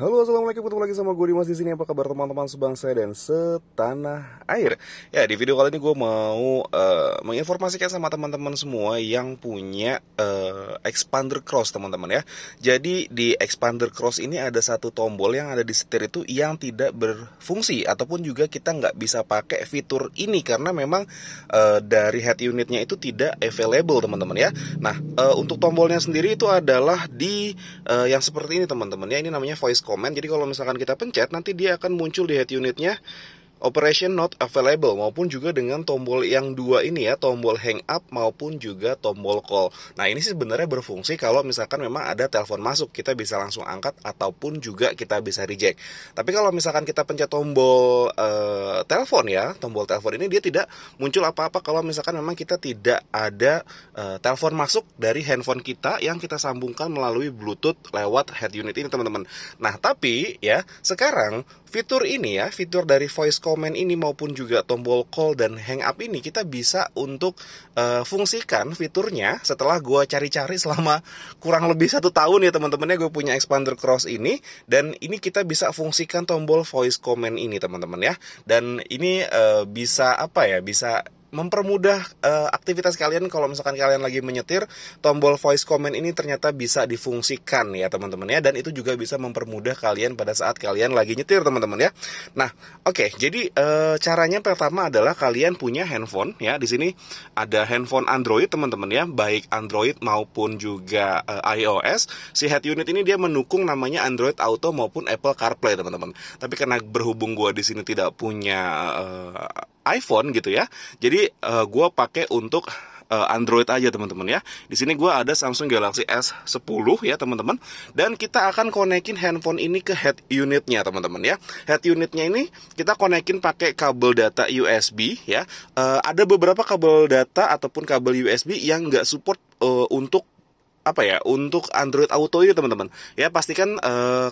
Halo, assalamualaikum, ketemu lagi sama gue Dimas di sini. Apa kabar teman-teman sebangsa dan setanah air? Ya, di video kali ini gue mau menginformasikan sama teman-teman semua yang punya expander cross, teman-teman ya. Jadi di expander cross ini ada satu tombol yang ada di setir itu yang tidak berfungsi, ataupun juga kita nggak bisa pakai fitur ini karena memang dari head unitnya itu tidak available, teman-teman ya. Nah, untuk tombolnya sendiri itu adalah di yang seperti ini, teman-teman ya. Ini namanya voice command. Jadi kalau misalkan kita pencet, nanti dia akan muncul di head unitnya operation not available, maupun juga dengan tombol yang dua ini ya, tombol hang up maupun juga tombol call. Nah, ini sih sebenarnya berfungsi kalau misalkan memang ada telepon masuk, kita bisa langsung angkat ataupun juga kita bisa reject. Tapi kalau misalkan kita pencet tombol telepon ya, tombol telepon ini dia tidak muncul apa-apa kalau misalkan memang kita tidak ada telepon masuk dari handphone kita yang kita sambungkan melalui Bluetooth lewat head unit ini, teman-teman. Nah, tapi ya sekarang fitur ini ya, fitur dari voice command ini maupun juga tombol call dan hang up ini kita bisa untuk fungsikan fiturnya setelah gue cari-cari selama kurang lebih 1 tahun ya, teman-temannya. Gue punya expander cross ini, dan ini kita bisa fungsikan tombol voice command ini, teman-teman ya. Dan ini bisa apa ya, bisa mempermudah aktivitas kalian. Kalau misalkan kalian lagi menyetir, tombol voice command ini ternyata bisa difungsikan ya, teman-teman ya, dan itu juga bisa mempermudah kalian pada saat kalian lagi nyetir, teman-teman ya. Nah, oke, jadi caranya pertama adalah kalian punya handphone ya. Di sini ada handphone Android, teman-teman ya, baik Android maupun juga iOS. Si head unit ini dia mendukung namanya Android Auto maupun Apple CarPlay, teman-teman. Tapi karena berhubung gua di sini tidak punya iPhone gitu ya, jadi gue pakai untuk Android aja, teman-teman ya. Di sini gue ada Samsung Galaxy S10 ya, teman-teman. Dan kita akan konekin handphone ini ke head unitnya, teman-teman ya. Head unitnya ini kita konekin pakai kabel data USB ya. Ada beberapa kabel data ataupun kabel USB yang nggak support untuk apa ya, untuk Android Auto ini, teman-teman ya. Pastikan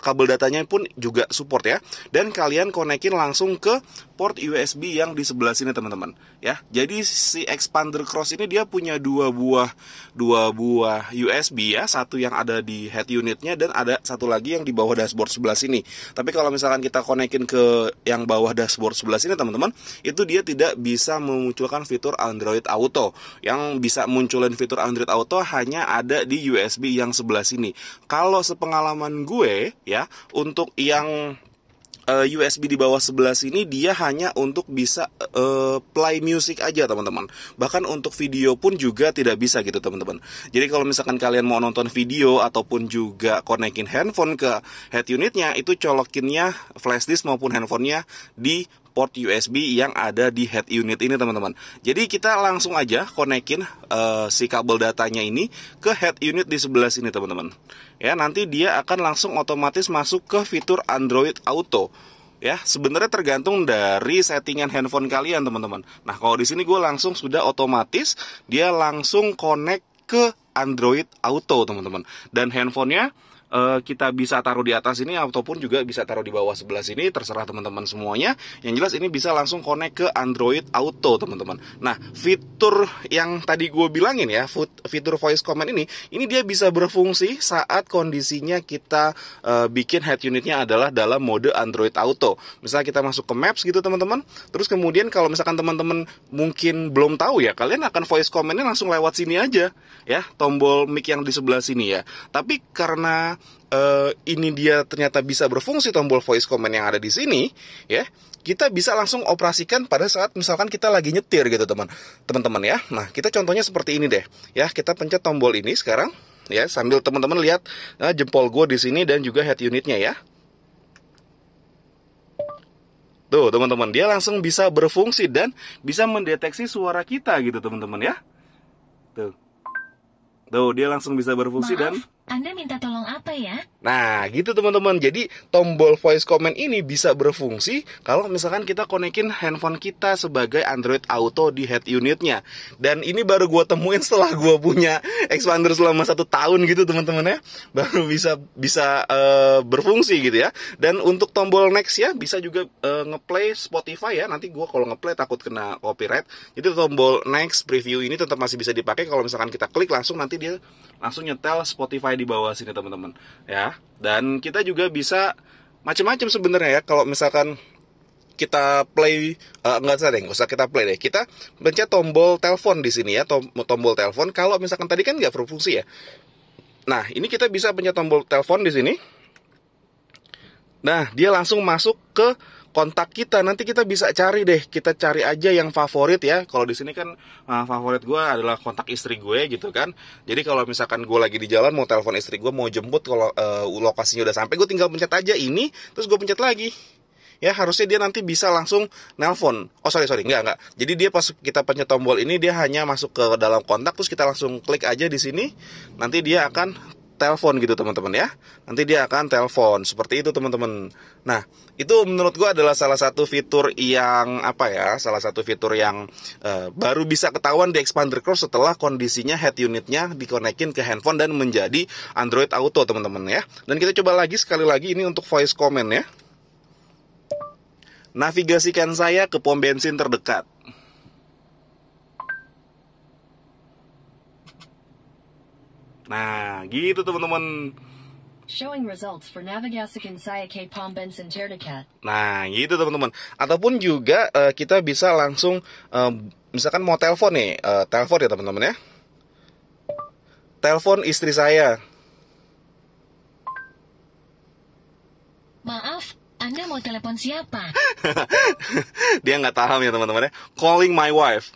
kabel datanya pun juga support ya, dan kalian konekin langsung ke port USB yang di sebelah sini, teman-teman ya. Jadi si expander cross ini dia punya dua buah USB ya, satu yang ada di head unitnya dan ada satu lagi yang di bawah dashboard sebelah sini. Tapi kalau misalkan kita konekin ke yang bawah dashboard sebelah sini, teman-teman, itu dia tidak bisa memunculkan fitur Android Auto. Yang bisa munculin fitur Android Auto hanya ada di USB yang sebelah sini. Kalau sepengalaman gue ya, untuk yang USB di bawah sebelah sini dia hanya untuk bisa play music aja, teman-teman. Bahkan untuk video pun juga tidak bisa gitu, teman-teman. Jadi kalau misalkan kalian mau nonton video ataupun juga konekin handphone ke head unitnya, itu colokinnya flash disk maupun handphonenya di port USB yang ada di head unit ini, teman-teman. Jadi kita langsung aja konekin si kabel datanya ini ke head unit di sebelah sini, teman-teman. Ya, nanti dia akan langsung otomatis masuk ke fitur Android Auto. Ya, sebenarnya tergantung dari settingan handphone kalian, teman-teman. Nah, kalau di sini gue langsung sudah otomatis dia langsung connect ke Android Auto, teman-teman. Dan handphonenya kita bisa taruh di atas ini ataupun juga bisa taruh di bawah sebelah sini, terserah teman-teman semuanya. Yang jelas ini bisa langsung connect ke Android Auto, teman-teman. Nah, fitur yang tadi gue bilangin ya, fitur voice command ini dia bisa berfungsi saat kondisinya kita bikin head unitnya adalah dalam mode Android Auto. Misalnya kita masuk ke Maps gitu, teman-teman. Terus kemudian kalau misalkan teman-teman mungkin belum tahu ya, kalian akan voice commandnya langsung lewat sini aja ya, tombol mic yang di sebelah sini ya. Tapi karena ini dia ternyata bisa berfungsi tombol voice command yang ada di sini ya, kita bisa langsung operasikan pada saat misalkan kita lagi nyetir gitu, teman-teman ya. Nah, kita contohnya seperti ini deh ya. Kita pencet tombol ini sekarang ya, sambil teman-teman lihat jempol gue di sini dan juga head unitnya ya. Tuh, teman-teman, dia langsung bisa berfungsi dan bisa mendeteksi suara kita gitu, teman-teman ya. Tuh, dia langsung bisa berfungsi. Maaf, dan Anda minta tolong apa ya? nah, gitu, teman-teman. Jadi tombol voice command ini bisa berfungsi kalau misalkan kita konekin handphone kita sebagai Android Auto di head unitnya. Dan ini baru gue temuin setelah gue punya expander selama 1 tahun gitu, teman-teman ya. Baru bisa berfungsi gitu ya. Dan untuk tombol next ya, bisa juga ngeplay Spotify ya. Nanti gue kalau ngeplay takut kena copyright. Jadi tombol next preview ini tetap masih bisa dipakai kalau misalkan kita klik langsung, nanti dia langsung nyetel Spotify di bawah sini, teman-teman ya. Dan kita juga bisa macam-macam sebenarnya ya. Kalau misalkan kita play, nggak usah kita play deh. Kita pencet tombol telepon di sini ya, tombol telepon. Kalau misalkan tadi kan nggak berfungsi ya. Nah, ini kita bisa pencet tombol telepon di sini. Nah, dia langsung masuk ke kontak kita. Nanti kita bisa cari deh. Kita cari aja yang favorit ya. Kalau di sini kan favorit gue adalah kontak istri gue gitu kan. Jadi kalau misalkan gue lagi di jalan mau telepon istri gue, mau jemput, kalau lokasinya udah sampai, gue tinggal pencet aja ini, terus gue pencet lagi. Ya, harusnya dia nanti bisa langsung nelpon. Oh sorry, enggak. Jadi dia pas kita pencet tombol ini, dia hanya masuk ke dalam kontak, terus kita langsung klik aja di sini. Nanti dia akan telepon gitu teman-teman ya. Nanti dia akan telepon seperti itu teman-teman. Nah, itu menurut gua adalah salah satu fitur yang salah satu fitur yang baru bisa ketahuan di Expander Cross setelah kondisinya head unitnya dikonekin ke handphone dan menjadi Android Auto teman-teman ya. Dan kita coba lagi sekali lagi ini untuk voice comment ya. Navigasikan saya ke pom bensin terdekat. Nah, gitu teman-teman. Showing results for navigasikan saya ke pom bensin terdekat. Nah, gitu teman-teman. Ataupun juga kita bisa langsung misalkan mau telepon nih, telepon ya teman-teman ya. Telepon istri saya. Maaf, Anda mau telepon siapa? Dia nggak paham ya teman-teman ya. Calling my wife.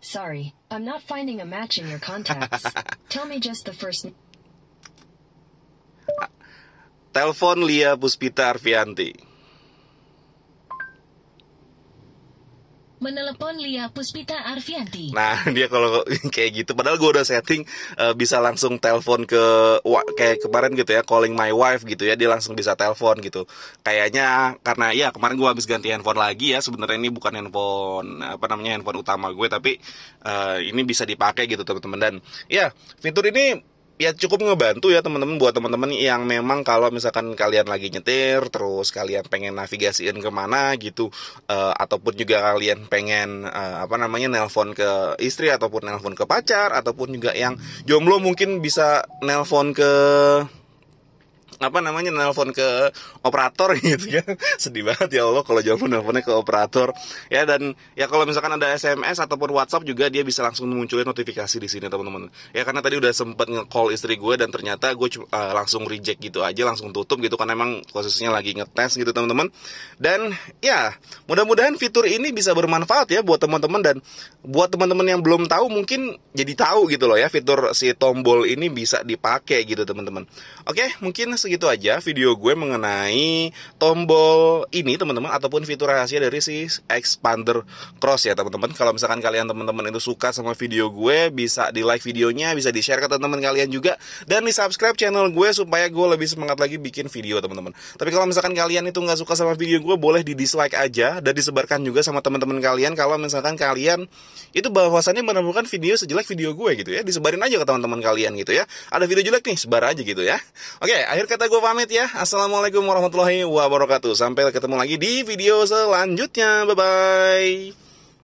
Sorry, I'm not finding a match in your contacts. Tell me just the first. Telepon Lia Puspita Arfianti. Menelepon Lia Puspita Arfianti. Nah, dia kalau kayak gitu, padahal gue udah setting bisa langsung telepon ke kayak kemarin gitu ya, calling my wife gitu ya, dia langsung bisa telepon gitu. Kayaknya karena ya kemarin gue habis ganti handphone lagi ya, sebenarnya ini bukan handphone handphone utama gue, tapi ini bisa dipakai gitu teman-teman. Dan ya fitur ini ya cukup ngebantu ya teman-teman, buat teman-teman yang memang kalau misalkan kalian lagi nyetir terus kalian pengen navigasiin kemana gitu, ataupun juga kalian pengen nelpon ke istri ataupun nelpon ke pacar, ataupun juga yang jomblo mungkin bisa nelpon ke nelpon ke operator gitu kan. Sedih banget ya Allah kalau jomblo nelponnya ke operator ya. Dan ya kalau misalkan ada SMS ataupun WhatsApp juga dia bisa langsung munculin notifikasi di sini teman-teman ya. Karena tadi udah sempet nge-call istri gue dan ternyata gue langsung reject gitu aja, langsung tutup gitu karena emang posisinya lagi ngetes gitu teman-teman. Dan ya mudah-mudahan fitur ini bisa bermanfaat ya buat teman-teman, dan buat teman-teman yang belum tahu mungkin jadi tahu gitu loh ya, fitur si tombol ini bisa dipakai gitu teman-teman. Oke, mungkin segitu aja video gue mengenai tombol ini teman-teman, ataupun fitur rahasia dari si Expander Cross ya teman-teman. Kalau misalkan kalian teman-teman itu suka sama video gue, bisa di like videonya, bisa di share ke teman-teman kalian juga, dan di subscribe channel gue supaya gue lebih semangat lagi bikin video teman-teman. Tapi kalau misalkan kalian itu nggak suka sama video gue, boleh di dislike aja dan disebarkan juga sama teman-teman kalian. Kalau misalkan kalian itu bahwasannya menemukan video sejelek video gue gitu ya, disebarin aja ke teman-teman kalian gitu ya. Ada video jelek nih, sebar aja gitu ya. Oke, akhir kata gue pamit ya. Assalamualaikum warahmatullahi wabarakatuh. Sampai ketemu lagi di video selanjutnya. Bye-bye.